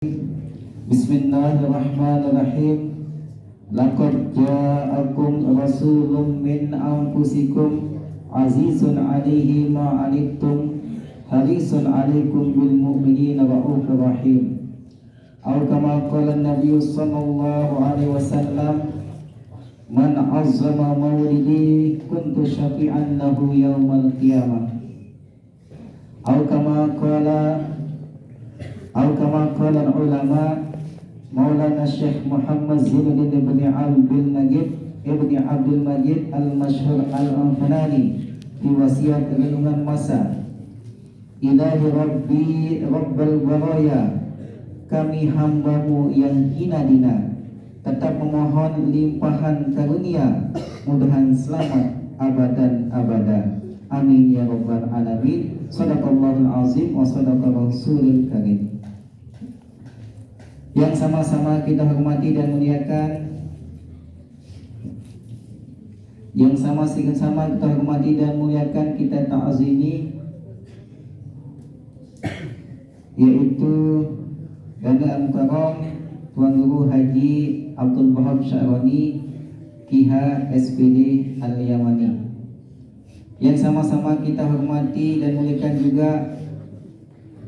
Bismillahirrahmanirrahim. Laqad ja'akum rasulun min anfusikum azizun 'alaihi ma 'anittum harisun 'alaikum bil mu'minina raufur rahim. Aw kama qala an-nabiy sallallahu alaihi wasallam, man 'azzama maulidi kuntu syafi'an lahu yaumal qiyamah. Aw kama qala ulama Maulana Syekh Muhammad Zainuddin ibn Abdul Majid al-Mashhur al-Anfanani di wasiat renungan masa. Ilahi Rabbi Rabbal Baraya, kami hambamu yang hina dina, tetap memohon limpahan karunia, mudahan selamat abadan abada. Amin ya rabbal alamin. Shadaqallahul azim wa shadaqa rasulul karim. Yang sama-sama kita hormati dan muliakan, kita ta'azimi, yaitu Ganda Al-Mukarram Tuan Guru Haji Abdul Wahab Sya'roni Kiha SPD Al-Yamani. Yang sama-sama kita hormati dan muliakan juga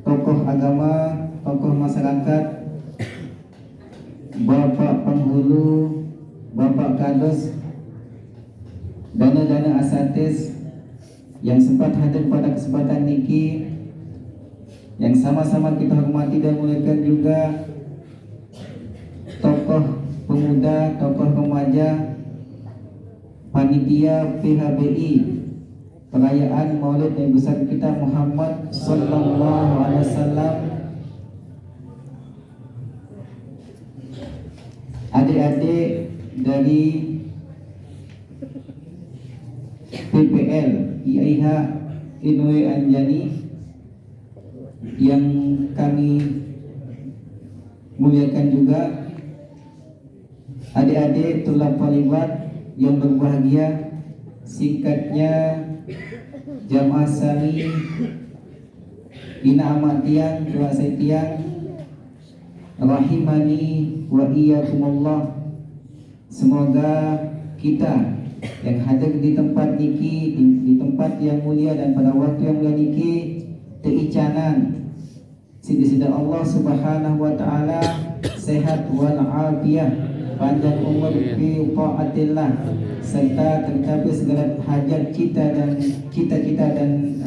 tokoh agama, tokoh masyarakat, Bapak Penghulu, Bapak Kadus, dana-dana asatis yang sempat hadir pada kesempatan niki. Yang sama-sama kita hormati dan muliakan juga tokoh pemuda, tokoh remaja, panitia PHBI perayaan Maulid Nabi besar kita Muhammad sallallahu alaihi wasallam, adik-adik dari PPL IAIH Inwe Anjani yang kami muliakan juga, adik-adik tulab talibat yang berbahagia, singkatnya Jamaah Sami Bina Amat Tiang Dua Tiang, rahimani wa iyyakumullah. Semoga kita yang hadir di tempat niki, di tempat yang mulia dan pada waktu yang mulia niki, teicanan sida-sida Allah Subhanahu wa taala sehat wal afiyah, panjang umur fi taatillah, serta tercapai segala hajat kita dan cita-cita dan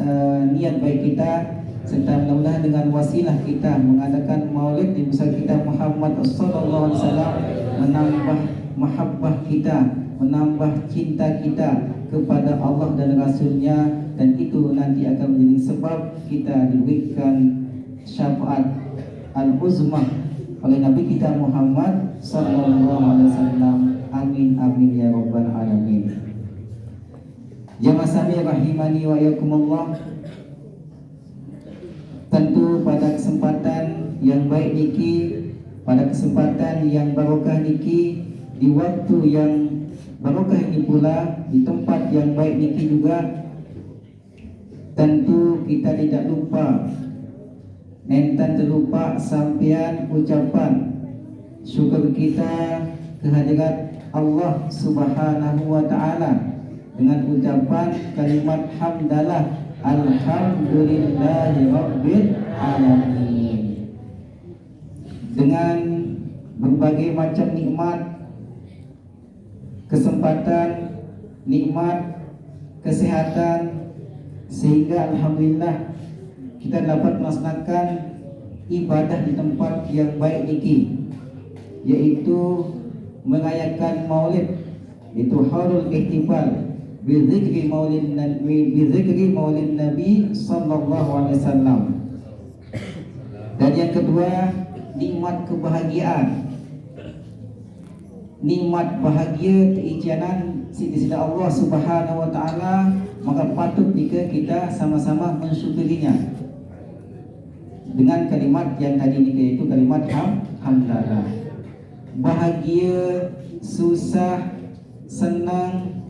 niat baik kita, serta mudah-mudahan dengan wasilah kita mengadakan maulid di besar kita Muhammad sallallahu alaihi wasallam menambah mahabbah kita, menambah cinta kita kepada Allah dan Rasulnya, dan itu nanti akan menjadi sebab kita diberikan syafaat al-uzmah oleh Nabi kita Muhammad sallallahu alaihi wasallam. Amin amin ya rabbal alamin. Jamaah sami rahimani wa yakumullah. Tentu pada kesempatan yang baik niki, pada kesempatan yang barokah niki, di waktu yang barokah ini pula, di tempat yang baik niki juga, tentu kita tidak lupa, nenten terlupa sampean ucapan syukur kita kehadirat Allah Subhanahu wa taala dengan ucapan kalimat hamdalah, alhamdulillahi rabbil alamin. Dengan berbagai macam nikmat, kesempatan, nikmat, kesehatan, sehingga alhamdulillah kita dapat melaksanakan ibadah di tempat yang baik niki, yaitu merayakan maulid, itu haulul ihtifal bizikri maulid Nabi sallallahu alaihi wasallam. Dan yang kedua, nikmat kebahagiaan, nikmat bahagia keizinan sida-sida Allah Subhanahu wa taala, maka patut jika kita sama-sama mensyukurinya dengan kalimat yang tadi ini, yaitu kalimat hamdalah. Bahagia, susah, senang,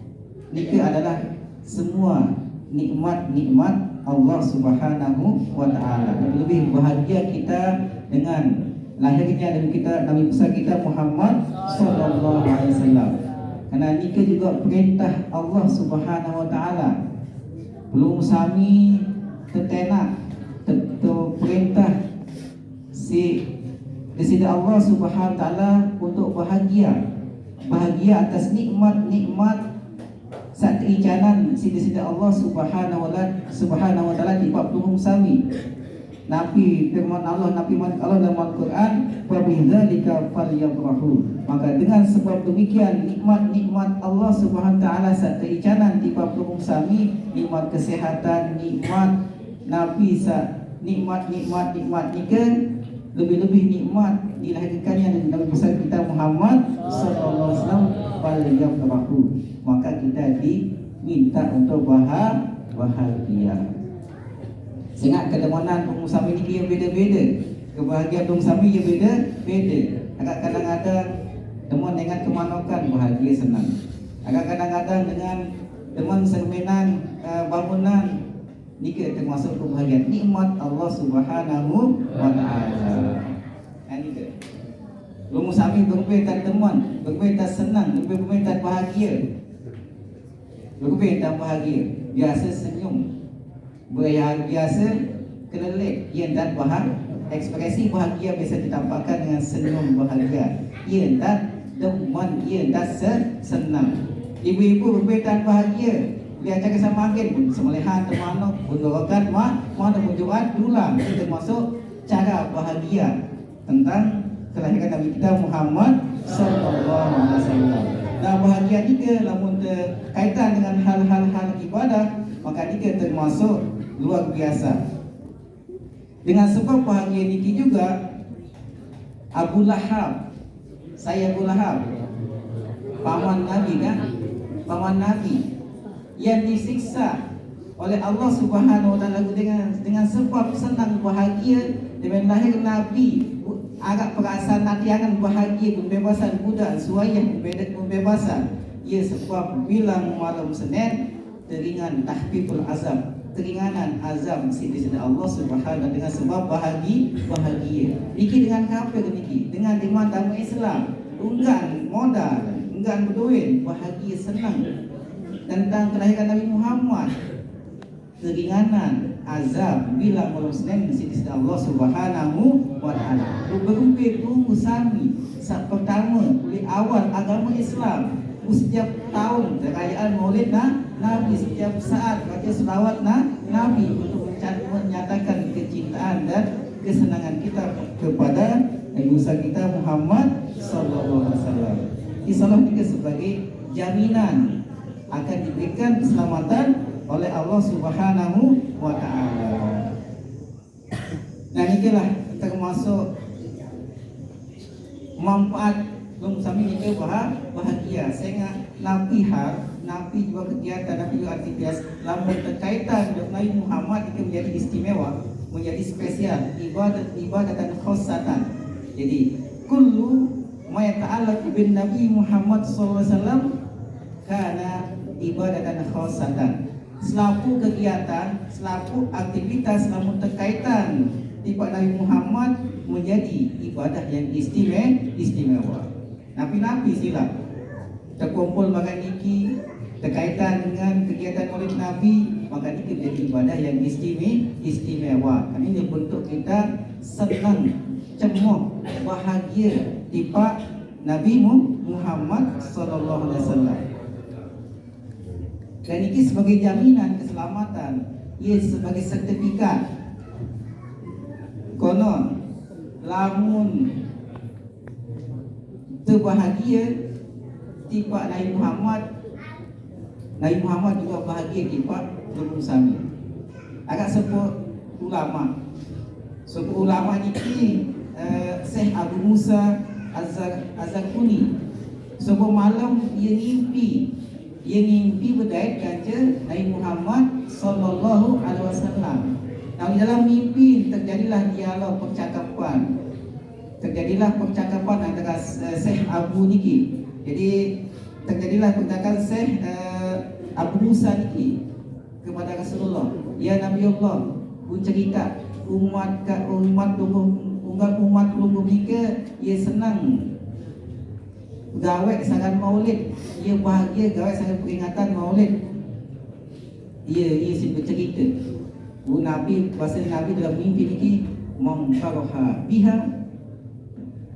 ini adalah semua nikmat-nikmat Allah Subhanahu wa taala. Lebih bahagia kita dengan lahirnya Nabi besar kita Muhammad sallallahu alaihi wasallam. Karena nikah juga perintah Allah Subhanahu wa taala. Belum sami tertenak perintah si disini Allah Subhanahu wa taala untuk bahagia atas nikmat-nikmat saat icanan si disini Allah Subhanahu wa taala di bab tuhum sami. Nabi firman Allah dalam Al-Quran, wa bidzalika falyafrahu. Maka dengan sebab demikian nikmat-nikmat Allah Subhanahu wa taala saat icanan di bab tuhum sami, nikmat kesehatan, nikmat Nabi nikmat nikah, lebih-lebih nikmat dilahirkannya Nabi besar kita Muhammad sallallahu alaihi wasallam, falyafrahu. Maka kita diminta untuk bahagia. Sehingga kedemonan pengusaha ini yang beda-beda, kebahagiaan pengusaha yang beda-beda. Agak kadang-kadang teman dengan kemanokan bahagia senang. Agak kadang-kadang dengan teman sermenan bangunan nikah termasuk kebahagiaan nikmat Allah Subhanahu wa taala. Ini pengusaha berbeda teman, berbeda senang, berbeda bahagia. Berbeda bahagia, biasa senyum. Biasa kelelek, ia dan ekspresi bahagia biasa ditampakkan dengan senyum bahagia. Ia dan deman, ia dan senang. Ibu-ibu berbeda bahagia, dia cakap sama angin pun semelehan termanuk, berdorokan mana munjuan dulang. Itu termasuk cara bahagia tentang kelahiran Nabi kita Muhammad sallallahu alaihi wasallam. Dan bahagia juga lamun kaitan dengan hal-hal ibadah, maka dia termasuk luar biasa. Dengan sebab bahagia niki juga Abu Lahab, Abu Lahab, paman Nabi kan, paman Nabi yang disiksa oleh Allah Subhanahu wa taala dengan sebab senang bahagia dengan lahir Nabi. Agak perasaan natiangan bahagia pembebasan budak suayah pembebasan. Ia sebab bilang malam Senin teringan tahfiful azab, keringanan azab di sini Allah Subhanahu dengan sebab bahagia. Niki dengan kafir niki, dengan iman agama Islam, enggan modal, enggan berduit, bahagia senang tentang kelahiran Nabi Muhammad. Keringanan azab bila malam Senin di sini Allah Subhanahu wa taala. Berumpir tunggu sami saat pertama oleh awal agama Islam. Setiap tahun perayaan Maulid Nabi, setiap saat baca selawat Nabi untuk menyatakan kecintaan dan kesenangan kita kepada Nabi kita Muhammad sallallahu alaihi wasallam. Islam juga sebagai jaminan akan diberikan keselamatan oleh Allah Subhanahu wa taala. Dan inilah termasuk manfaat sami itu bahagia. Sehingga Nabi juga kegiatan, Nabi juga aktivitas lamun berkaitan dengan Nabi Muhammad itu menjadi istimewa, menjadi spesial, ibadat dan khususatan. Jadi kullu ma yata'allaq bin Nabi Muhammad sallallahu alaihi wasallam kana ibadat dan khususatan. Selaku kegiatan, selaku aktivitas lamun terkaitan tiba Nabi Muhammad menjadi ibadah yang istimewa. Nabi silap terkumpul makan niki terkaitan dengan kegiatan Maulid Nabi, maka ini menjadi ibadah yang istimewa. Ini bentuk kita senang, cemoh, bahagia tiba Nabi Muhammad sallallahu alaihi wasallam. Dan ini sebagai jaminan keselamatan, ia sebagai sertifikat. Konon lamun terbahagia tiba Nabi Muhammad juga bahagia tiba belum sami. Agak sebut ulama ini Syekh Abu Musa Az-Zakuni. Sebuah malam ia mimpi berdait kaca Nabi Muhammad sallallahu alaihi wasallam. Nah, di dalam mimpi terjadilah dialog percakapan. Antara Syekh Abu niki. Jadi terjadilah percakapan Syekh Abu Musa niki kepada Rasulullah. Ya Nabi Allah, pun cerita umat umat pelunggu mereka, ia senang gawek sangat maulid, ia bahagia gawek sangat peringatan maulid. Ia bercerita Nabi, bahasa Nabi dalam mimpi ni, man faraha biha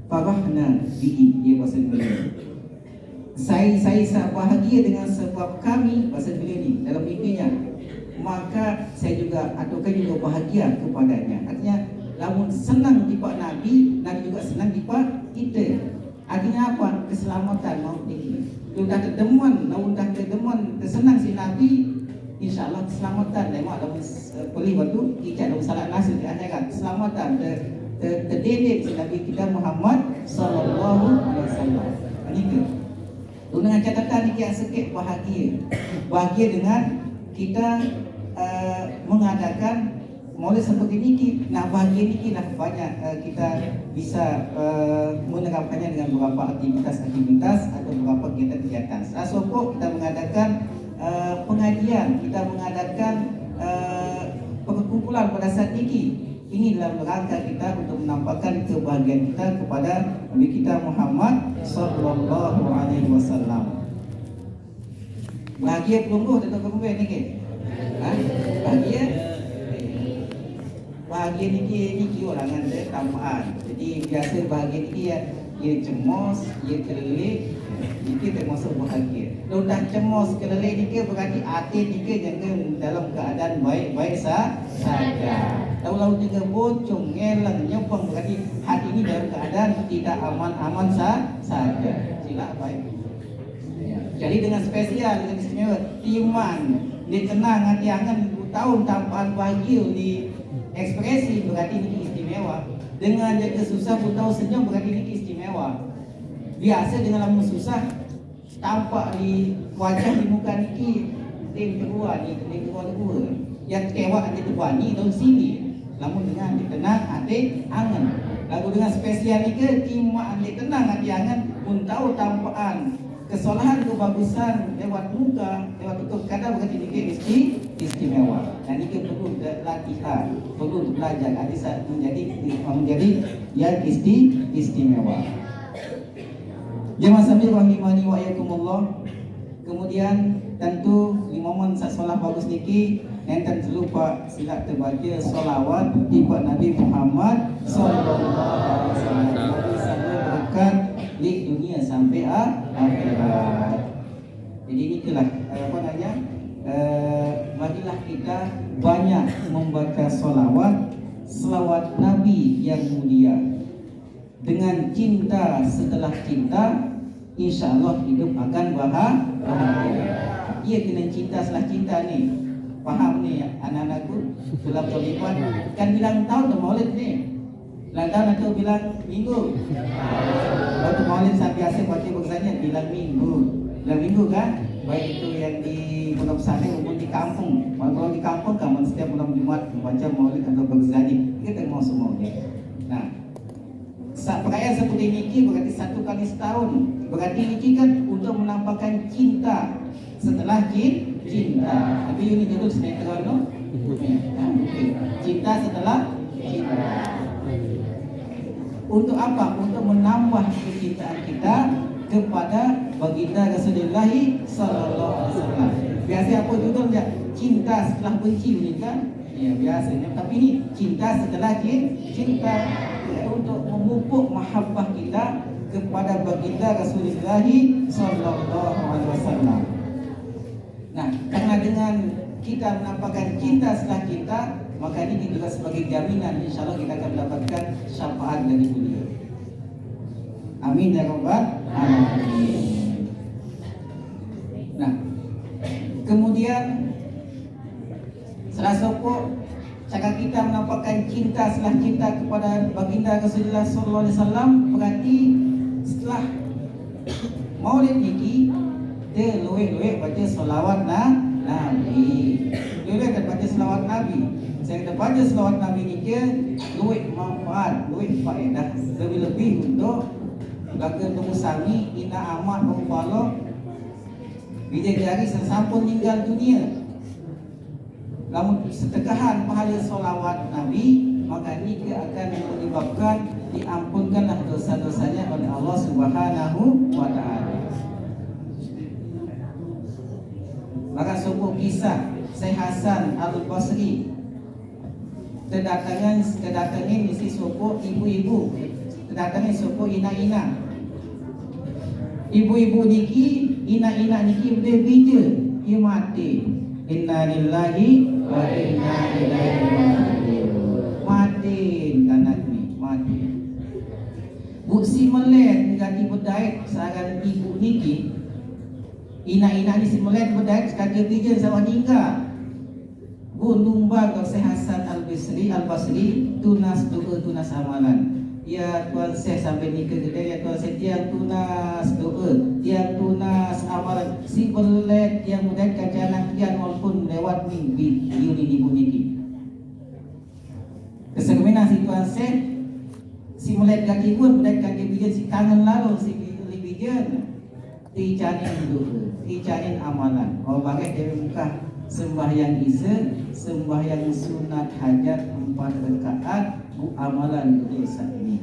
farahna bihi. Ia bahasa Melayu. Saya sangat bahagia dengan sebab kami, bahasa beliau ni dalam mimpinya, maka saya juga atau kami juga bahagia kepadanya. Artinya lamun senang tiba Nabi, Nabi juga senang tiba kita. Artinya apa? Keselamatan maut ini. Sudah terdemuan, lamun dah terdemuan, tersenang si Nabi, InsyaAllah keselamatan. Lemak dalam pelih waktu ikat dalam salat nasir di akhirat. Keselamatan terdidik si Nabi kita Muhammad sallallahu alaihi wasallam. Ini ke. Dengan catatan ni yang sikit bahagia dengan kita mengadakan maulid seperti ini. Nah, bahagia ni lah banyak kita bisa menerapkannya dengan beberapa aktivitas atau beberapa kegiatan. Selasa pokok kita mengadakan pengajian, kita mengadakan perkumpulan pada saat ini. Ini dalam rangka kita untuk menampakkan kebahagiaan kita kepada Nabi kita Muhammad sallallahu alaihi wasallam. Bahagia pelungguh atau pelungguh ni ke? Bahagia. Bahagia ni orang ada tamaan. Jadi biasa bahagia ni ia cemas, ia kelelih, itu termasuk bahagia. Kalau dah cemas kelelih ni berarti hati ni jangan dalam keadaan baik-baik saja. Kalau juga bocong, ngeleng, nyepong, berarti hati ini dalam keadaan tidak aman-aman saja. Sila baik. Jadi dengan spesial, dengan istimewa, timan, ditenang, hati angan, tahun tampaan bahagia di ekspresi, berarti ini istimewa. Dengan jaga susah, tahu senyum, berarti ini istimewa. Biasa dengan lamun susah, tampak di wajah di muka niki, tim kedua. Yang kewak ada kedua ni, tahun sini. Namun dengan ditenang hati angan. Lalu dengan spesial ni ke timak hati tenang hati angan pun tahu tampaan kesalahan kebagusan lewat muka, lewat tutur kata, berarti ni istimewa. Dan ini perlu latihan, perlu untuk belajar agar menjadi yang istimewa. Jemaah sambil rahimani wa yakumullah. Kemudian tentu di momen solat bagus niki enten terlupa sila terbaca solawat tiba Nabi Muhammad sallallahu alaihi wasallam. Sampai berkat di dunia sampai akhirat. Jadi inilah marilah kita banyak membaca selawat Nabi yang mulia. Dengan cinta setelah cinta, InsyaAllah hidup akan bahagia. Ia kena cinta setelah cinta ni. Faham ni anak-anakku dalam taliban kan bilang tahun maulid ni. Bilang tahun atau bilang minggu. Waktu maulid saya biasa baca bahasanya bilang minggu. Bilang minggu kan? Baik itu yang di pondok pesantren maupun di kampung. Kalau di kampung kan setiap malam Jumat membaca maulid atau berzani. Kita mau semua ni. Nah, perayaan seperti ini berarti satu kali setahun. Berarti ini kan untuk menampakkan cinta setelah cinta. Tapi ini dulu sinetron no? Cinta setelah cinta. Untuk apa? Untuk menambah kecintaan kita kepada baginda Rasulullah sallallahu alaihi wasallam. Biasa apa judulnya? Cinta setelah benci ni kan? Ya biasanya. Tapi ini cinta setelah cinta. Untuk memupuk mahabbah kita kepada baginda Rasulullah sallallahu alaihi wasallam. Nah, karena dengan kita menampakkan cinta setelah cinta, maka ini juga sebagai jaminan insyaallah kita akan mendapatkan syafaat dari beliau. Amin ya rabbal alamin. Nah, kemudian salah satu cara kita menampakkan cinta setelah cinta kepada baginda Rasulullah sallallahu alaihi wasallam, berarti setelah maulid niki dia luweh baca selawat Nabi. Luweh baca selawat Nabi. Saya kata baca selawat Nabi niki luweh manfaat, luweh faedah lebih-lebih untuk bagi pengusangi ina amat rumpalo bidadari sesampun meninggal dunia. Namun setekahan pahala solawat Nabi maka nikah akan menyebabkan diampunkanlah dosa-dosanya oleh Allah Subhanahu wa taala. Maka sebuah kisah Syekh Hasan Al-Basri kedatangan misi sebuah ibu-ibu, kedatangan sebuah ina-ina. Ibu-ibu niki, ina-ina niki boleh bija, ia mati. Inna lillahi wa inna ilaihi raji'un. Mati anak ni, mati. Bu si melet ganti berdait seorang ibu niki. Ina-ina ni si melet berdait sekali bija sama tinggal. Bu lumba kau Syekh Hasan Al-Basri tunas doa tunas amalan. Ya Tuan Syekh sampai nikah kedai, ya Tuan Syekh tiang tunas doa, tiang tunas amalan. Si belet yang mudah kajian kian walaupun lewat mimpi Yuni ibu niki. Kesemena si Tuan Syekh si mulet kaki pun mudah kaki bijan si kangen lalu si bijan dicanin doa, dicanin amalan. Oh bagai dari muka sembahyang isya, sembahyang sunat hajat 4 rakaat, bu amalan dosa ini.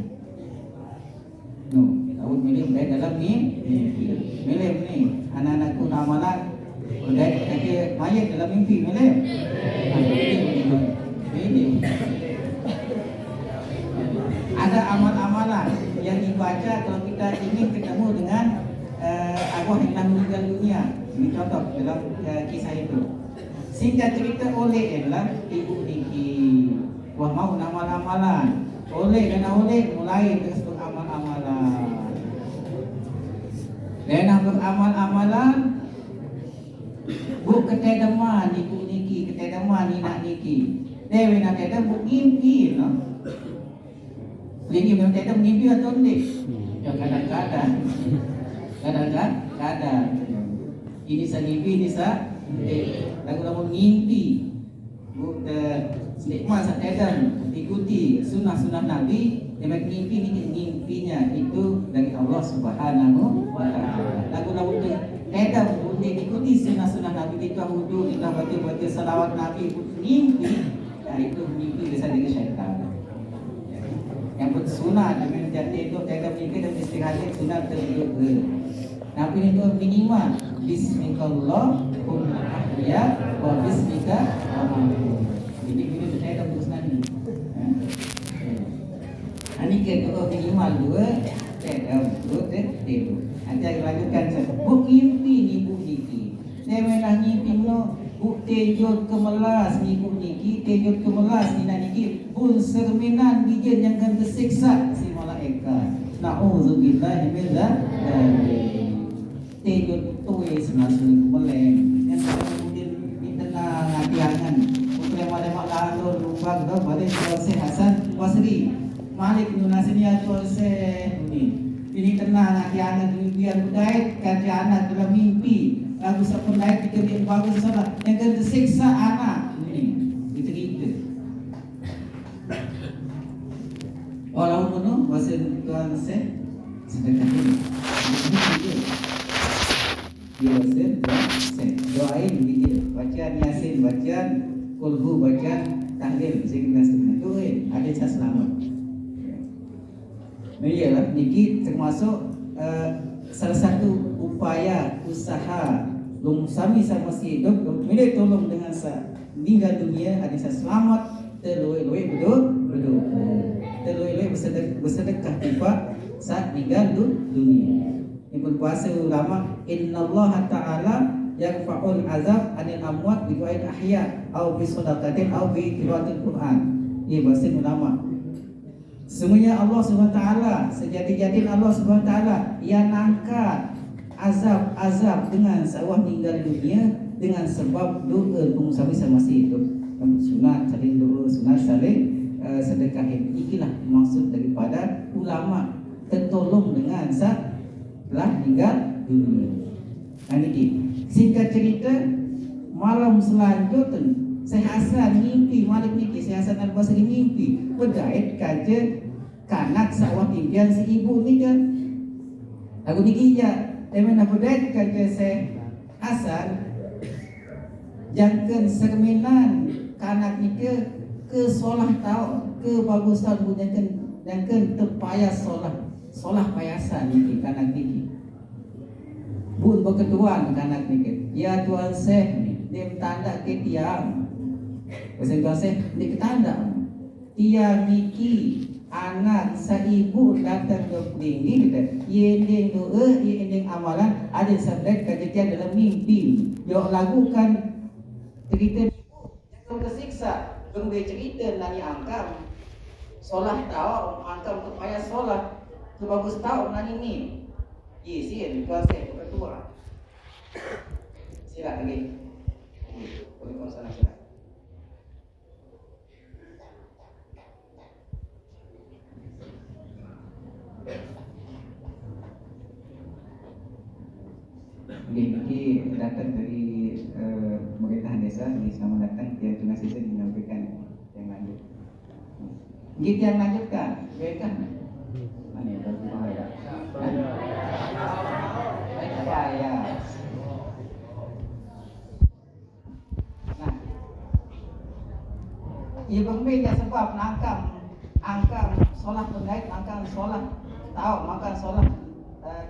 No, tahu milih dari dalam ni, milih ni anak-anakku amalan, udah kaki mayat dalam mimpi milih. Milih. Ada amal-amalan yang dibaca kalau kita ingin ketemu dengan arwah yang telah meninggal dunia. Ini contoh dalam kisah itu. Singkat cerita oleh adalah ibu niki wah mau amal-amalan. Oleh mulai terus beramal-amalan. Dan beramal-amalan bu ketedeman ibu niki, ketedeman inak niki. Dewe nak tetap bu ngimpi no. Lagi memang tetap ngimpi atau tidak? Ya kadang-kadang. Kadang-kadang. Ini sa ngimpi, ini sa lagu-lagu ngimpi. Sedikmat sa tetap ikuti sunnah-sunnah Nabi. Yang ngimpinya itu dari Allah Subhanahu wa ta'ala. Lagu-lagu tetap ikuti sunnah-sunnah Nabi. Kita wudhu, kita baca salawat Nabi. Ngimpi, itu ngimpi bisa dengan syaitan. Yang bersunat dengan jati itu tetap nikah dan istirahat sunat terduga. Tapi itu minimal Bismillahirrahmanirrahim ya wa bismika amin. Ini kita tetap bersunat ini. Nikah itu minimal 2 tetap itu. Aja lanjutkan saya. Bu ngimpi ni bu niki. Demelah ngimpi no bu tejot kemelas ni bu niki, tejot kemelas ni niki. Pun serminan bijan yang akan tersiksa si malaikat. Na'udzubillahi min dzalik. Tejut tuwe senasun meleng. Yang kemudian di tengah ngatiangan. Untuk yang pada lalu lupa ke balik Syekh Hasan Basri. Malik nunasinya Syekh ini. Ini tengah ngatiangan biar budaya kajian anak dalam mimpi. Lalu sependai dikebir bagus sama yang akan tersiksa anak ini. Diterima. Walaupun penuh bahasa Tuhan Syekh sedekah ini. Dia bahasa Syekh doain dia bacaan Yasin, bacaan Qulhu, bacaan tahlil sehingga sebenarnya doain ada saya selamat. Nah iyalah niki termasuk salah satu upaya usaha lung sami sama si hidup milih tolong dengan meninggal dunia ada saya selamat terloi-loi betul terloi-loi bersedekah tiba saat meninggal dunia. Ini berpuasa ulama innallaha ta'ala yarfa'ul azab anil amwat bi du'ail ahya au bi shadaqatin au bi tilaawatil Quran. Ini bahasa ulama. Semuanya Allah SWT, sejati-jati Allah SWT yang angkat azab dengan sawah meninggal dunia dengan sebab doa pengusaha sama si hidup. Sunat saling doa, sunat saling sedekahin. Inilah maksud daripada ulama tertolong dengan telah meninggal dunia. Ini singkat cerita malam selanjutnya Syekh Hasan mimpi Malik niki Syekh Hasan Al-Basri mimpi berdait kaje kanak sawah tinggal si ibu ni kan. Aku niki ya emang berdait kaje Syekh Hasan jangkeun serminan kanak niki ke 11 tahun kebagusan pun yang terpayas solah payasan niki kanak niki. Bun berketuan kanak niki. Ya Tuan Syekh ni, dia tanda ke tiang. Pasal Tuan Syekh dia ketanda. Tiang niki anak saibu datang ke tinggi kita. Yending doa, yending amalan ada sabda kejadian dalam mimpi. Dia lakukan cerita yang tersiksa, kemudian cerita nani angkam. Solah tahu angkam tu payah solah. Tu bagus tahu nani ni. Sih, Tuan Syekh ketua. Sila lagi. Boleh kau sana sila. Ini datang dari pemerintahan desa. Ini selamat datang. Yang tunas desa menyampaikan yang lanjut. Gitu yang lanjutkan, kan? Mana yang berbahaya? Bahaya. Nah, ia berbeda sebab angkam solat terkait angkam solat tahu makan solat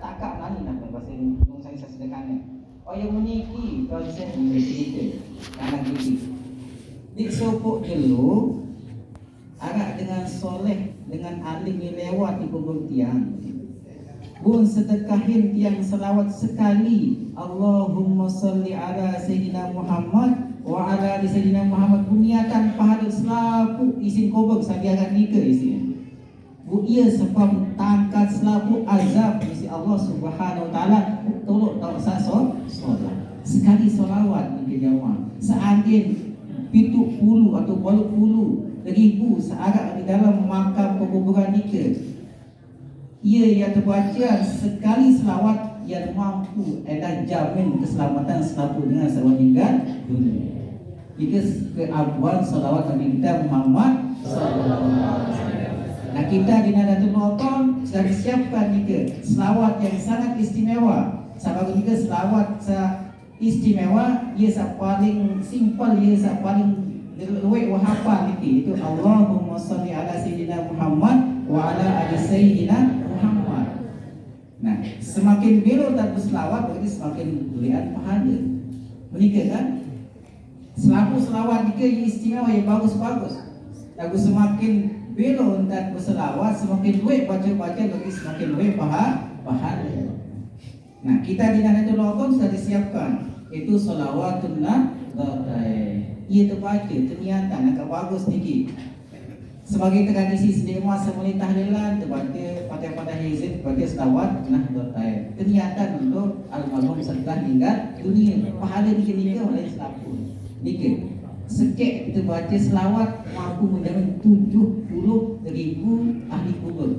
takak nani nak bahasa Indonesia saya sedekahnya. Oh yang meniki konsep kita anak kita. Disopok dulu agak dengan soleh dengan alim lewat di punggung tiang. Bun sedekahin tiang selawat sekali. Allahumma salli ala Sayyidina Muhammad wa ala Sayyidina Muhammad bunyatan pahala selaku isin kobek sabiakan nikah isin. Bu ia sebab tangkat selaku azab isi Allah Subhanahu wa taala tolong tak usah solat. Sekali solawat di jamaah. Seandin 70 atau 80 ribu searak di dalam makam pekuburan nikah. Ia yang terbaca sekali selawat yang mampu dan jamin keselamatan selaku dengan sebab meninggal dunia. Itu keaguan salawat Nabi kita Muhammad sallallahu alaihi wasallam. Nah kita di Nadatul Ulama sudah disiapkan juga selawat yang sangat istimewa. Sebab juga selawat istimewa, ia paling simpel, ia paling luwek wahapa itu Allahumma salli ala Sayyidina Muhammad wa ala ali Sayyidina Muhammad. Nah, semakin belo dan berselawat berarti semakin lihat pahala. Menikah kan? Selaku selawat juga istimewa yang bagus-bagus. Lagu semakin belo dan berselawat semakin luwek baca-baca berarti semakin luwek pahala. Nah, kita di Nahdlatul Ulama sudah disiapkan itu sholawatun nadatai. Ia terbaca ternyata agak bagus niki. Sebagai tradisi sedema semula tahlilan terbaca pada hizib pada selawat nadatai. Ternyata untuk almarhum setelah meninggal dunia pahala niki oleh selaku. Niki sekek kita baca selawat mampu menjamin 70,000 ahli kubur.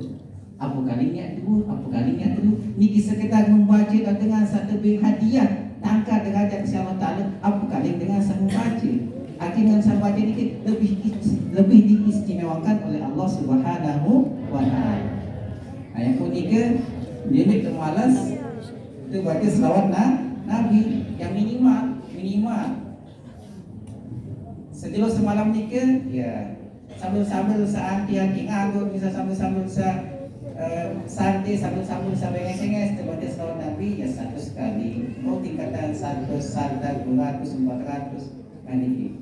Apa kalinya itu, apa kalinya itu. Niki sekedar membaca dengan satu bin hadiah tangkap derajat Allah Taala. Apa kali dengan sang membaca. Akhirnya sang baca ini lebih diistimewakan oleh Allah Subhanahu wa taala. Ayat ketiga dia termalas itu baca selawat Nabi yang minimal sejauh semalam nikah ya sambil hati-hati nganggur bisa sambil santai sambil sampai nges-nges terbaca selawat Nabi ya 100 kali mau tingkatan 100, 200, 400 kali.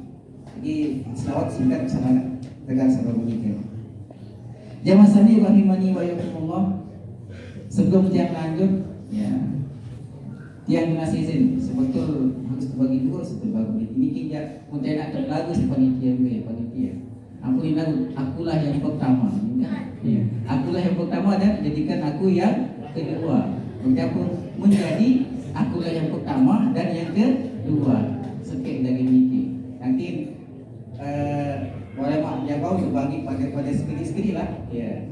Jadi selawat singkat sama dengan sebab nikah. Jamaah sami rahimani wa yakumullah. Sebelum tiang lanjut ya tiang ngasih izin sebetul harus terbagi dua setelah ini kinjak untuk nak terlagu panitia. Akulah yang pertama. Ya. Akulah yang pertama dan jadikan aku yang kedua. Menjadi akulah yang pertama dan yang kedua. Sekek dari niki. Nanti boleh mak jaga berbagi pada sekali lah. Ya.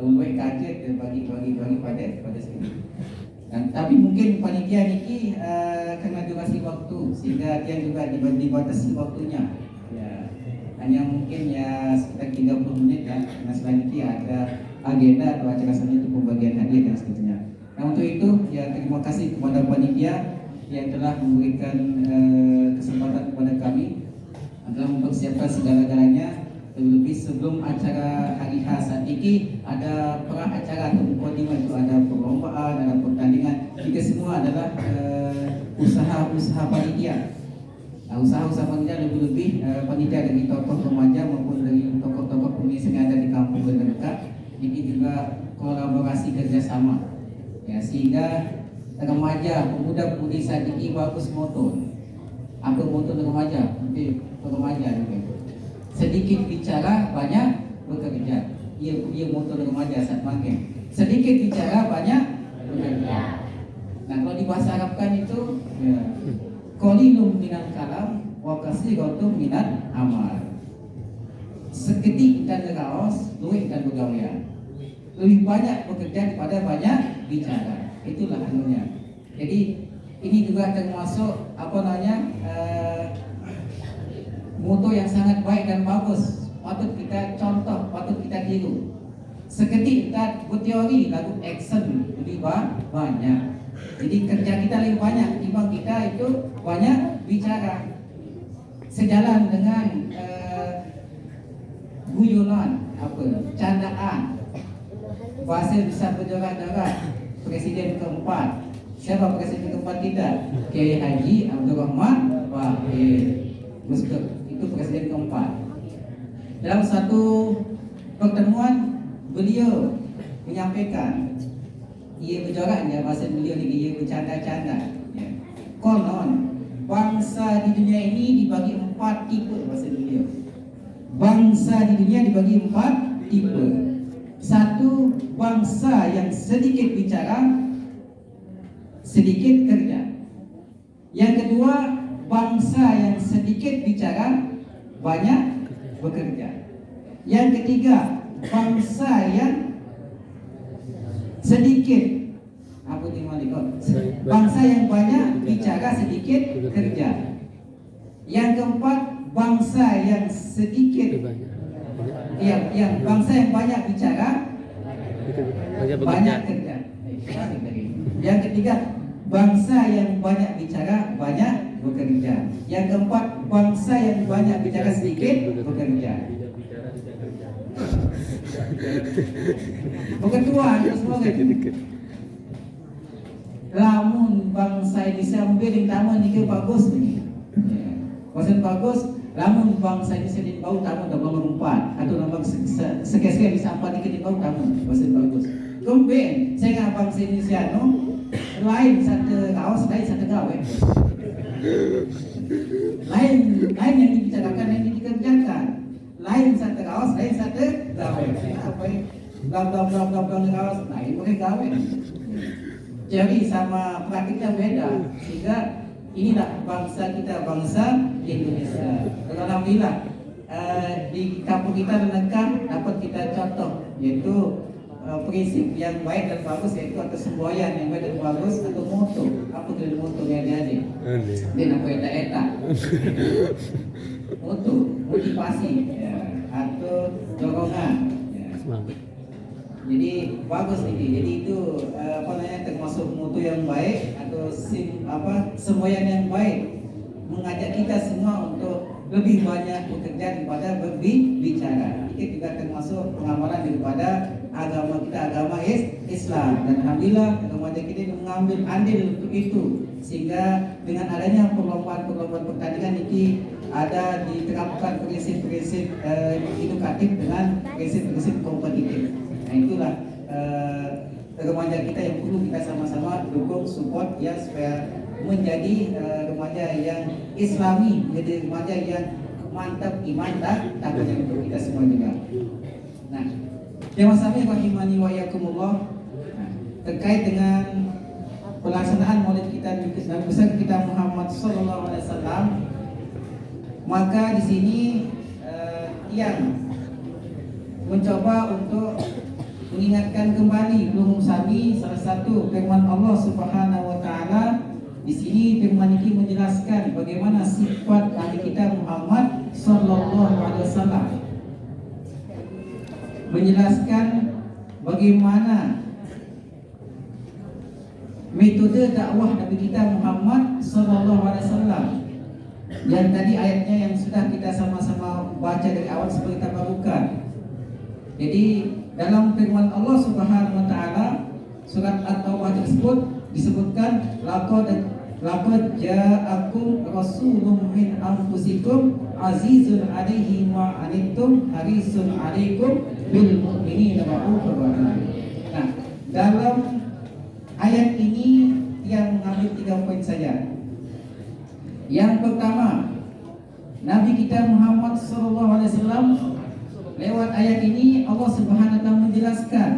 Mulai kajet bagi pada sekali. Dan tapi mungkin panitia niki kena durasi waktu sehingga dia juga dibatasi waktunya. Ya. Hanya mungkin ya sekitar 30 menit ya. Karena selanjutnya ada agenda atau acara selanjutnya untuk pembagian hadiah dan seterusnya. Nah untuk itu ya terima kasih kepada panitia yang telah memberikan kesempatan kepada kami adalah mempersiapkan segala-galanya terlebih sebelum acara hari khas ini ada pra acara atau mukadimah, itu ada perlombaan, ada pertandingan. Jika semua adalah usaha-usaha panitia. Usaha-usaha panitia lebih-lebih panitia dari tokoh remaja maupun dari tokoh-tokoh pengisi yang ada di kampung terdekat. Ini juga kolaborasi kerjasama, ya, sehingga remaja, pemuda-pemudi saat ini bagus moto. Apa moto remaja? Remaja juga. Sedikit bicara, banyak bekerja. Ia moto remaja saat makin. Sedikit bicara, banyak bekerja. Nah, kalau di bahasa Arabkan itu, ya, qalilun minal kalam wa katsirun minal amal. Seketik dan raos, luwih dan begawean. Lebih banyak bekerja daripada banyak bicara. Itulah anunya. Jadi ini juga termasuk moto yang sangat baik dan bagus. Patut kita contoh, patut kita tiru. Seketik kita berteori, lalu action lebih banyak. Jadi kerja kita lebih banyak timbang kita itu banyak bicara. Sejalan dengan guyonan, candaan. Bahasa bisa berjorak-jorak. Presiden keempat. Siapa presiden keempat kita? Kiai Haji Abdul Rahman Wahid. Itu presiden keempat. Dalam satu pertemuan beliau menyampaikan, ia berjoraknya bahasa beliau ini, ia bercanda-canda. Ya. Konon bangsa di dunia ini dibagi 4 tipe bahasa beliau. Bangsa di dunia dibagi 4 tipe. Satu, bangsa yang sedikit bicara, sedikit kerja. Yang kedua, bangsa yang sedikit bicara, banyak bekerja. Yang ketiga, bangsa yang sedikit bangsa yang banyak bicara, sedikit kerja. Yang keempat, bangsa yang sedikit yang bangsa yang banyak bicara, banyak kerja. Yang ketiga, bangsa yang banyak bicara, banyak bekerja. Yang keempat, bangsa yang banyak bicara, sedikit bekerja. Ketua semua lamun bangsa ini sambil yang tamu ini bagus nih. Maksud bagus, lamun bangsa ini sedih bau tamu nomor 4 atau nomor sekian bisa 4 dikit bau tamu, maksud bagus. Kemudian saya nggak bangsa Indonesia lain satu kaos, lain satu gawe. Lain yang dibicarakan, yang dikerjakan. Lain satu kaos, lain satu gawe. Apa ini? Blam kaos, lain pakai gawe. Jadi sama praktiknya beda. Sehingga inilah bangsa kita, bangsa Indonesia. Alhamdulillah di kampung kita lengkap dapat kita contoh, yaitu prinsip yang baik dan bagus, yaitu atau semboyan yang baik dan bagus, atau moto. Apa itu moto yang ada? Dan apa yang eta? Moto, motivasi, ya, atau dorongan. Ya. Jadi bagus ini. Jadi itu termasuk moto yang baik atau semboyan yang baik, mengajak kita semua untuk lebih banyak bekerja daripada berbicara. Ini juga termasuk pengamalan daripada agama kita, agama Islam. Dan alhamdulillah remaja kita mengambil andil untuk itu, sehingga dengan adanya perlombaan pertandingan ini ada diterapkan prinsip-prinsip edukatif dengan prinsip-prinsip kompetitif. Nah itulah remaja kita yang perlu kita sama-sama dukung, support, ya, supaya menjadi remaja yang Islami, menjadi remaja yang mantap iman dan takutnya untuk kita semua juga. Nah, yang wasami rahimani wa yakumullah, terkait dengan pelaksanaan Maulid kita Nabi besar kita Muhammad sallallahu alaihi wasallam, maka di sini yang mencoba untuk mengingatkan kembali belum sami salah satu firman Allah Subhanahu wa taala. Di sini firman ini menjelaskan bagaimana sifat Nabi kita Muhammad sallallahu alaihi wasallam. Menjelaskan bagaimana metode dakwah Nabi kita Muhammad sallallahu alaihi wasallam. Yang tadi ayatnya yang sudah kita sama-sama baca dari awal sebagai tabarukan. Jadi dalam firman Allah Subhanahu wa taala surat At-Taubah tersebut disebutkan laqad ja'akum rasulun min anfusikum azizun 'alaihi ma 'anittum harisun 'alaikum bil mu'minina ra'ufur rahim. Nah, dalam ayat ini yang mengambil 3 poin saja. Yang pertama, Nabi kita Muhammad SAW lewat ayat ini Allah Subhanahu wa taala menjelaskan,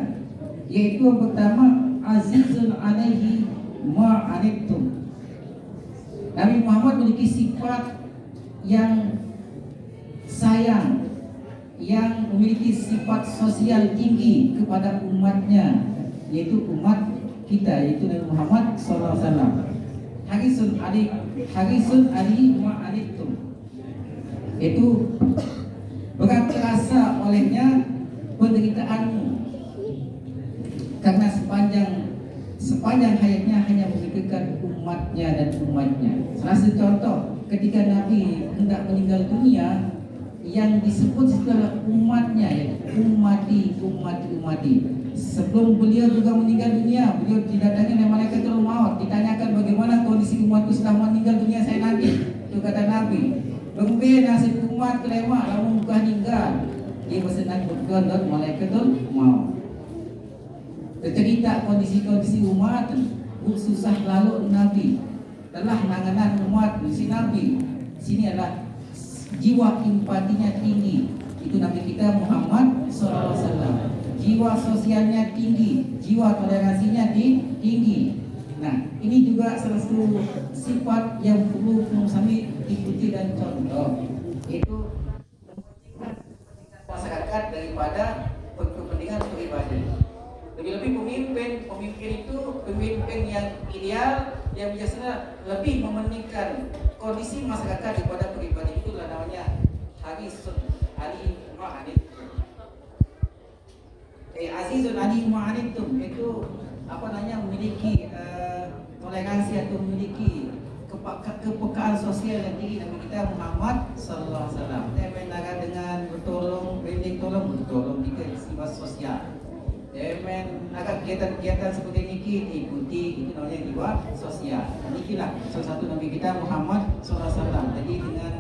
yaitu yang pertama azizun 'alaihi ma 'anittum. Nabi Muhammad memiliki sifat yang sayang, yang memiliki sifat sosial tinggi kepada umatnya, yaitu umat kita, yaitu Nabi Muhammad SAW. Harisun ali ma 'anittum, itu berat terasa olehnya penderitaanmu, karena sepanjang hayatnya hanya memikirkan umatnya dan umatnya. Salah satu contoh ketika Nabi hendak meninggal dunia, yang disebut adalah umatnya, yaitu ummati. Sebelum beliau juga meninggal dunia, beliau didatangi oleh malaikatul maut, ditanyakan bagaimana kondisi umatku setelah meninggal dunia saya nanti. Itu kata Nabi, "Bengbe nasib umat kelema lamun bukan meninggal." Dia bersenang berdoa dan malaikatul maut. Cerita kondisi umat susah lalu Nabi telah nanganan umat si Nabi. Sini adalah jiwa empatinya tinggi. Itu Nabi kita Muhammad SAW. Jiwa sosialnya tinggi, jiwa toleransinya tinggi. Nah, ini juga salah satu sifat yang perlu kami ikuti dan contoh, yaitu mementingkan masyarakat daripada kepentingan pribadi. Lebih-lebih pemimpin itu pemimpin yang ideal, yang biasanya lebih mementingkan kondisi masyarakat daripada pribadi. Itulah namanya harisun ali ma 'anittum. Azizun ali ma 'anittum itu memiliki toleransi atau memiliki kepekaan sosial yang tinggi. Nabi kita Muhammad sallallahu alaihi wasallam menaga dengan bertolong jika sifat sosial. Agak kegiatan-kegiatan seperti ini diikuti, itu namanya jiwa sosial. Inilah salah satu Nabi kita Muhammad SAW. Jadi dengan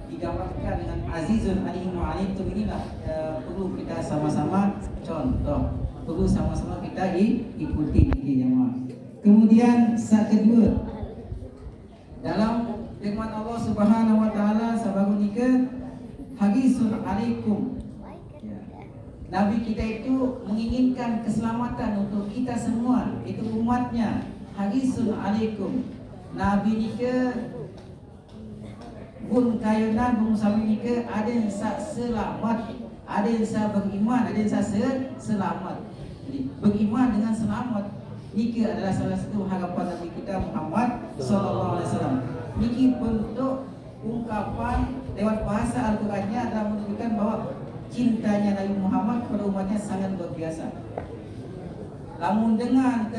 digambarkan dengan azizun alaihi ma 'anittum, inilah perlu kita sama-sama contoh, perlu sama-sama kita ikuti jemaah. Kemudian saat kedua, dalam firman Allah Subhanahu wa taala sabaru nikah hadisun alaikum. Nabi kita itu menginginkan keselamatan untuk kita semua, itu umatnya. Hadisun alaikum. Nabi nika bun kayuna bung sami nika ada yang selamat, ada yang beriman, ada yang selamat. Jadi beriman dengan selamat nika adalah salah satu harapan Nabi kita Muhammad sallallahu alaihi wasallam. Niki bentuk ungkapan lewat bahasa Al-Qur'annya adalah menunjukkan bahwa cintanya Nabi Muhammad kepada umatnya sangat luar biasa. Namun dengan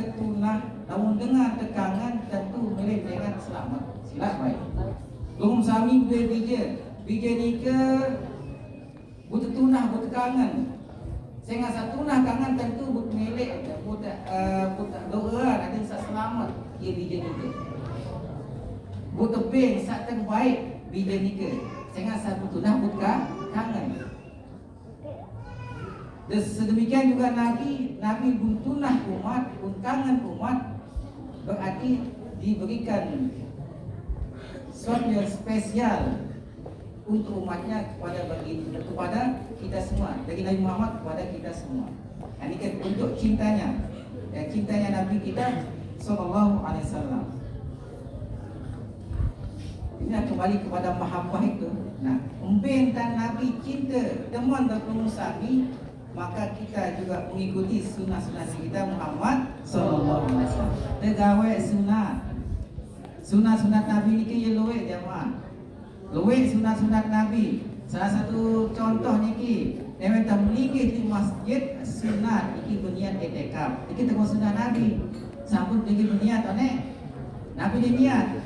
tekangan tentu milik dengan selamat. Sila baik. Belum sami bija nika butuh tunah butuh kangen. Sehingga satu tunah kangen tentu butuh milik butuh doa ada yang selamat dia bija nika. Butuh peng sak terbaik bija nika. Sehingga satu tunah butuh kangen. Sedemikian juga Nabi buntunah umat, buntangan umat, berarti diberikan sesuatu yang spesial untuk umatnya kepada kita semua, dari Nabi Muhammad kepada kita semua. Ini kan bentuk cintanya Nabi kita Sallallahu Alaihi Wasallam. Ini kembali kepada mahabbah itu. Nah, membentan Nabi cinta teman berpengusaha, maka kita juga mengikuti sunnah-sunnah kita Muhammad sallallahu alaihi wasallam. Tegawe sunat Nabi niki luwe jamaah. Luwe sunat Nabi. Salah satu contoh niki, dewe tamliki di masjid sunat iki berniat etikaf. Iki tengok sunnah Nabi. Sampun iki berniat ane. Nabi niat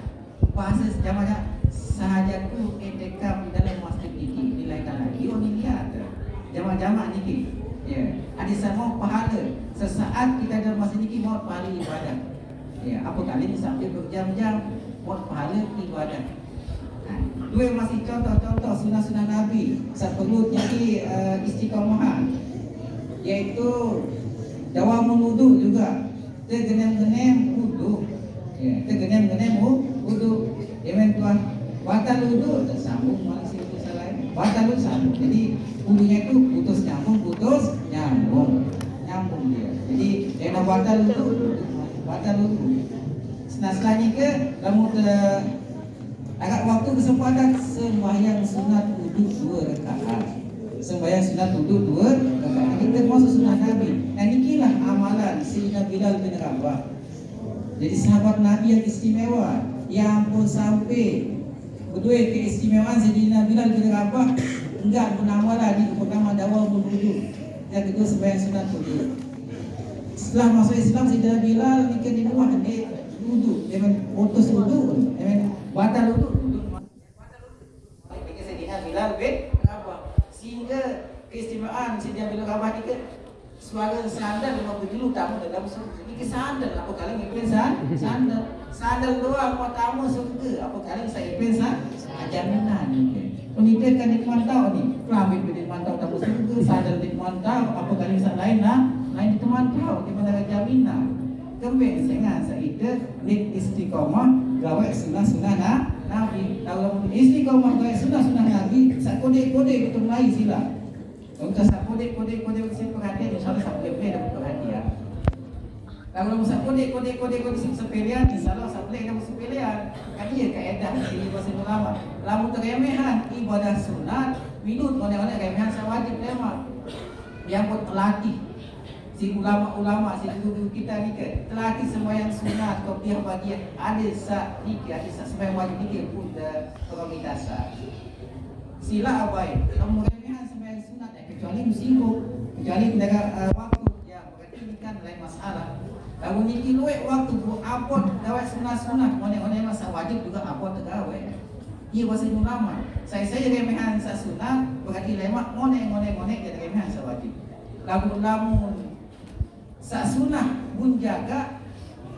bahasa jamaah sahajaku etikaf di dalam masjid iki. Nilai lagi niat. Jamak-jamak niki. Ya, ada sama pahala. Sesaat kita dalam masa niki mau pahala ibadah. Ya, apa kali ni sampai berjam-jam buat pahala ibadah. Dua masih contoh-contoh sunah-sunah Nabi seperti niki istiqamah, iaitu dawamul wudu juga. Tergenem-genem wudu. Ya, tergenem-genem wudu. Emen tuan batal wudu tersambung manusia itu salah. Batal wudu sambung. Jadi wudunya itu putus nyambung dia. Jadi enak batal wudu. Senaslanya ke kamu agak waktu kesempatan sembahyang sunat wudu 2 rakaat. Sembahyang sunat wudu 2 rakaat. Kita masuk sunat Nabi. Dan inilah amalan Sayyidina Bilal bin Rabah. Jadi sahabat Nabi yang istimewa, yang pun sampai berdua keistimewaan Sayyidina Bilal bin Rabah enggak menamalah di pertama dawamul wudu. Yang kedua sembahyang sunat wudu. Setelah masuk Islam Sayyidina Bilal nikah di rumah dia wudu, dia putus wudu, dia batal wudu. Bagi Sayyidina Bilal bin Rabah. Sehingga keistimewaan Sayyidina Bilal bin Rabah ni suara sandal 50 dulu tamu dalam surga. Ini sandal apa kali ngipin sandal doang buat tamu surga. Apa kali saya ipin jaminan ni. Pendidik kan dimantau ni. Kelamit dimantau tamu surga, sandal dimantau, apa kali lain lain dimantau di mana jaminan. Kembali dengan saida nik istiqamah gawe sunah-sunah Nabi. Kalau istiqamah gawe sunah-sunah Nabi, sak kode-kode betul mai sila. Untuk sak kode-kode sing perhatian insyaallah sak boleh dapat perhatian. Kalau sak kode sing sepelean insyaallah sak boleh dapat sepelean. Kan dia kaedah sini bahasa ulama. Lamun teremehan ibadah sunat, minut mana-mana remehan wajib lemak. Yang buat pelatih si ulama-ulama si guru kita ni ke telatih sembahyang sunat kopiah bagian ada sak nikah ada sak sembahyang wajib nikah pun prioritas. Sila abai kamu remehan sembahyang sunat kecuali musibah kecuali menjaga waktu ya berarti ini kan lain masalah. Kalau niki luwe waktu bu apot gawe sunat one masa wajib juga apot gawe. Ia bahasa ulama. Saya remehan sa sunat berarti lemak ngone jadi remehan sa wajib. Lamun sa sunah pun jaga,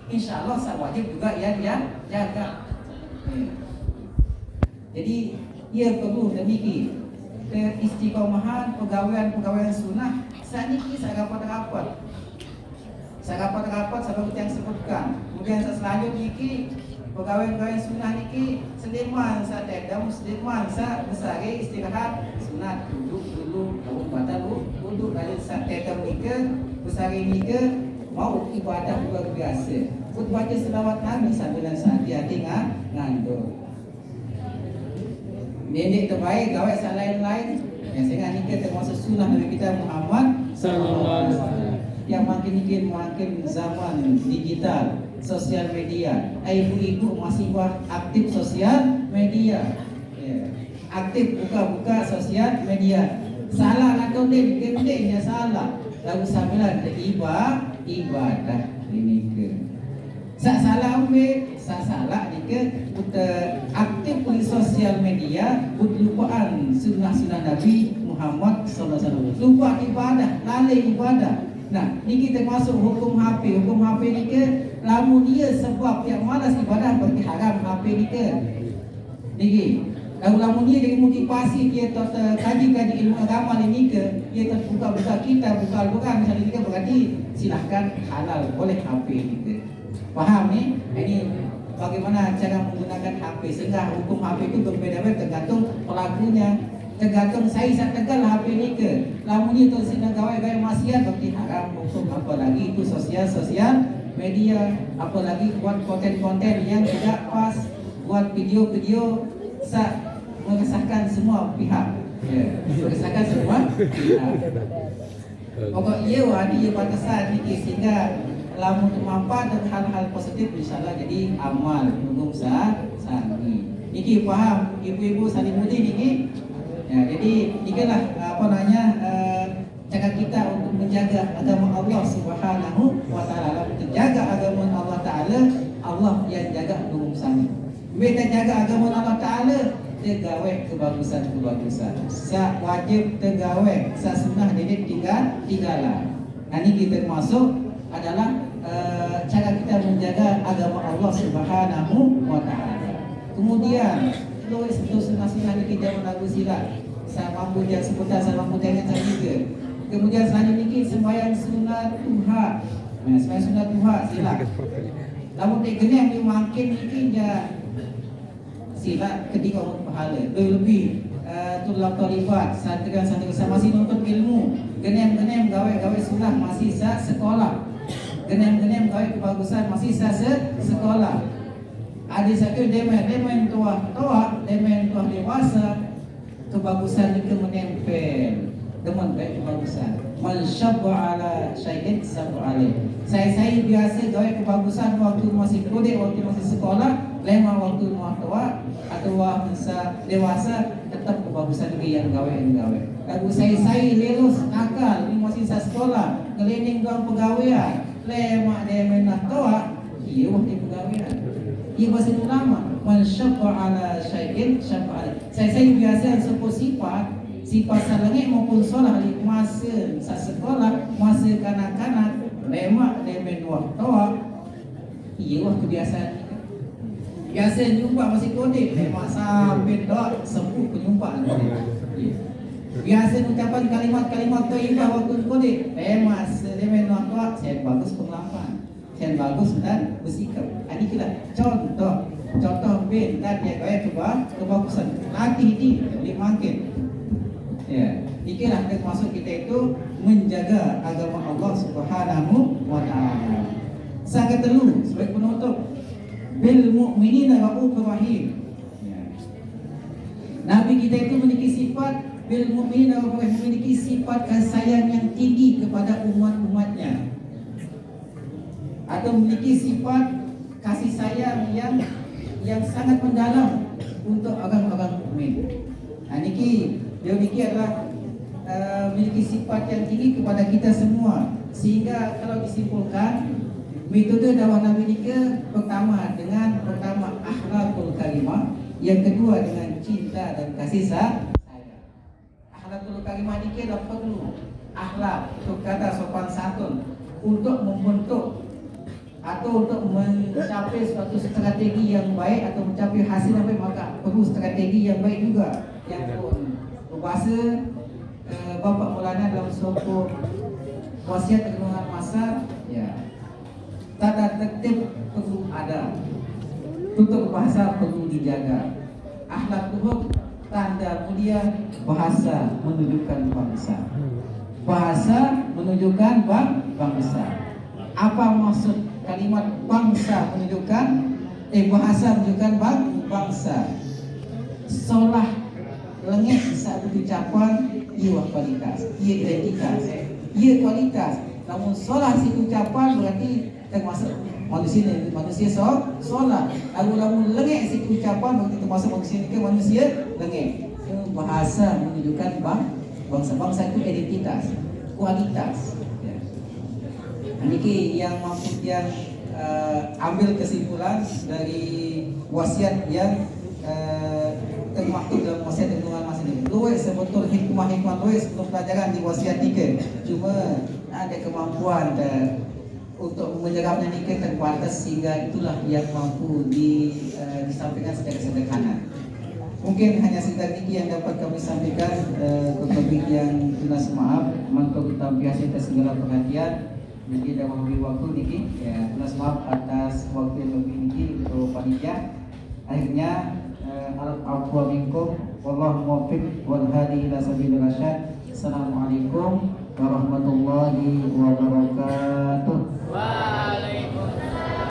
insyaallah sa wajib juga ya jaga. Jadi ia perlu demikian keistiqomahan pegawaian sunah saniki rapat seperti yang sebutkan. Kemudian selanjutnya niki pegawai sunah niki sediman sa tedam sediman sa besari istirahat sunat duduk dulu batal duduk kali sa tedam niki besari niki mau ibadah luar biasa. Put baca selawat Nabi sambil saat dia ngandung. Nenek terbaik gawe sa lain-lain. Yang sehingga niki termasuk sunah Nabi kita Muhammad sallallahu alaihi wasallam. Yang makin zaman digital, sosial media. Ibu-ibu masih aktif sosial media. Aktif buka sosial media. Salah atau gendengnya salah. Lalu sambilan ibadah ini ke. Salah ke aktif di sosial media lupaan sunnah Nabi Muhammad sallallahu alaihi wasallam. Lupa ibadah, lalai ibadah. Nah, ini kita masuk hukum HP. Hukum HP ni ke lamun dia sebab yang malas ibadah berarti haram HP ni ke. Niki. Lamun dia dengan motivasi dia kaji ilmu agama ni ke, dia buka kitab, buka Al-Quran misalnya ni ke berarti silahkan halal boleh HP ni ke. Faham ni? Ini bagaimana cara menggunakan HP sehingga hukum HP itu berbeda-beda tergantung pelakunya. Tergantung saya tegal HP ni ke. Lamun ni tu sina gawai-gawai maksiat berarti haram hukum, apalagi itu sosial media, apalagi buat konten-konten yang tidak pas, buat video-video mengesahkan semua pihak. Mengesahkan semua pihak. Pokok ia ada batasan ni sehingga lamun manfaat dan hal-hal positif insyaallah jadi amal hukum sani. Niki faham ibu-ibu salimudi niki. Ya, jadi inilah cara kita untuk menjaga agama Allah Subhanahu wa taala. Untuk jaga agama Allah taala, Allah yang jaga hukum sani. Kita jaga agama Allah taala, tergawe kebagusan-kebagusan. Sa wajib tergawe, sa sunnah jadi tinggalan. Ini kita masuk adalah cara kita menjaga agama Allah Subhanahu wa taala. Kemudian kalau itu sunnah-sunnah kita menagu sila, sa mampu yang seputar sa mampu dengan juga. Kemudian selanjutnya kita sembahyang sunat duha. Sembahyang sunat duha sila. Lamun tak kena yang makin mungkin ya sila ketika orang pahala lebih tulab talifat santikan masih nonton ilmu genem gawe sunnah masih sa sekolah genem gawe kebagusan masih sa sekolah ada sakit demen tua dewasa kebagusan itu menempel demen baik kebagusan man syabba ala syai'in sabba alaih. Saya biasa gawe kebagusan waktu masih kode, waktu masih sekolah, lema waktu tua atau masa dewasa tetap kebagusan yang gawe. Lagu saya lulus nakal ini masih sa sekolah, keliling gang pegawaian, lema demen tua, iya waktu pegawaian. Iya bahasa ulama, man syabba ala syai'in sabba alaih. Saya biasa sebut sifat salangit maupun solah di masa sa sekolah, masa kanak-kanak, lemak demen waktu, iya kebiasaan. Biasa jumpa masih kode, lemak sampai dok sembuh penyumpaan. Biasa ucapan kalimat-kalimat thayyibah waktu kode, lemak demen waktu, saya bagus pengelapan, saya bagus dan bersikap. Ini kita contoh ben dan dia gaya kebagusan. Nanti ini dimakin. Ya, ikilah termasuk kita itu menjaga agama Allah Subhanahu wa taala. Sangat telu sebagai penutup bil mu'minina raufur rahim. Ya. Nabi kita itu memiliki sifat bil mu'minina raufur rahim, memiliki sifat kasih sayang yang tinggi kepada umat-umatnya. Atau memiliki sifat kasih sayang yang sangat mendalam untuk orang-orang mukmin. Nah, niki dia adalah memiliki sifat yang tinggi kepada kita semua, sehingga kalau disimpulkan metode dakwah Nabi Nika pertama akhlakul karimah, yang kedua dengan cinta dan kasih sayang. Akhlakul karimah Nika adalah perlu akhlak untuk kata sopan santun untuk membentuk atau untuk mencapai suatu strategi yang baik atau mencapai hasil yang baik, maka perlu strategi yang baik juga. Yang berbahasa Bapak Maulana dalam suatu wasiat renungan masa, ya, tata tertib perlu ada, tutur bahasa perlu dijaga, akhlak luhur tanda mulia, bahasa menunjukkan bangsa. Apa maksud kalimat bangsa menunjukkan bahasa menunjukkan bangsa. Solah lengit saat ucapan ia kualitas, ia identitas, ia kualitas. Namun solah si ucapan berarti termasuk manusia solah. Lalu lengit si ucapan berarti termasuk manusia lengit. Bahasa menunjukkan bangsa itu identitas, kualitas. Ya. Ini yang mampu yang ambil kesimpulan dari wasiat yang termaktub dalam wasiat renungan masa ini. Luwes sebetul hikmah-hikmah luwes untuk pelajaran di wasiat nikah. Cuma ada kemampuan untuk menyerapnya nikah terbatas, sehingga itulah yang mampu disampaikan secara sederhana. Mungkin hanya sekedar ini yang dapat kami sampaikan. Topik yang tunas maaf, mangkau kita biasa atas segala perhatian. Jadi dah memberi waktu niki, ya tunas maaf atas waktu yang lebih niki untuk panitia. Akhirnya al-afwa minkum wallahu muwaffiq wal hadi ila sabilir rasyad. Assalamualaikum warahmatullahi wabarakatuh.